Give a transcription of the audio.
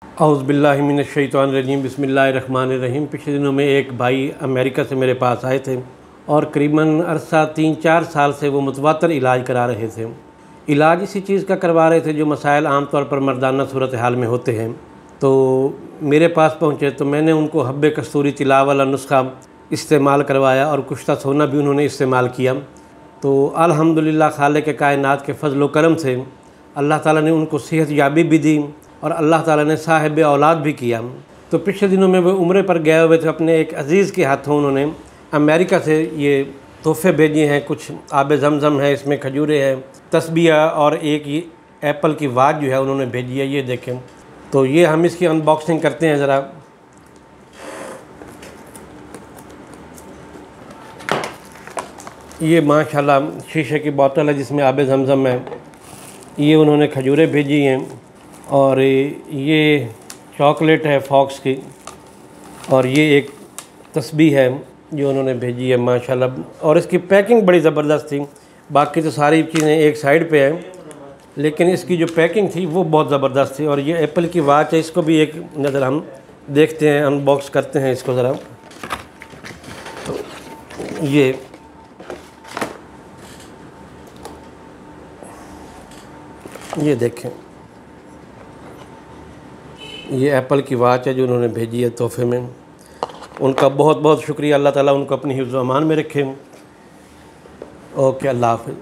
औज़ुबिल्लाहि मिनश्शैतानिर्रजीम बिस्मिल्लाहिर्रहमानिर्रहीम। पिछले दिनों में एक भाई अमेरिका से मेरे पास आए थे और करीबन अरसा 3-4 साल से वो मुतवातर इलाज करा रहे थे। इलाज इसी चीज़ का करवा रहे थे जो मसाइल आम तौर पर मर्दाना सूरत हाल में होते हैं। तो मेरे पास पहुँचे तो मैंने उनको हब्बे कस्तूरी तिला वाला नुस्खा इस्तेमाल करवाया और कुश्ता सोना भी उन्होंने इस्तेमाल किया। तो अल्हम्दुलिल्लाह खालिक़ कायनात के फ़ज़्ल व करम से अल्लाह ताला ने उनको सेहत याबी भी दी और अल्लाह ताला ने साहिब औलाद भी किया। तो पिछले दिनों में वो उम्रे पर गए हुए थे, अपने एक अज़ीज़ के हाथों उन्होंने अमेरिका से ये तोहफ़े भेजे हैं। कुछ आब ज़मज़म है, इसमें खजूरें हैं, तस्बीह और एक ये एप्पल की वाच जो है उन्होंने भेजी है, ये देखें। तो ये हम इसकी अनबॉक्सिंग करते हैं ज़रा। ये माशाल्लाह शीशे की बोतल है जिसमें आब ज़मज़म है। ये उन्होंने खजूरें भेजी हैं और ये चॉकलेट है फॉक्स की, और ये एक तस्बीह है जो उन्होंने भेजी है माशाल्लाह। और इसकी पैकिंग बड़ी ज़बरदस्त थी। बाकी तो सारी चीज़ें एक साइड पे हैं, लेकिन इसकी जो पैकिंग थी वो बहुत ज़बरदस्त थी। और ये एप्पल की वाच है, इसको भी एक नज़र हम देखते हैं, अनबॉक्स करते हैं इसको ज़रा। तो ये देखें, ये एप्पल की वाच है जो उन्होंने भेजी है तोहफ़े में। उनका बहुत बहुत शुक्रिया। अल्लाह ताला उनको अपनी हिफ्ज़ व अमान में रखे। ओके, अल्लाह हाफ़िज़।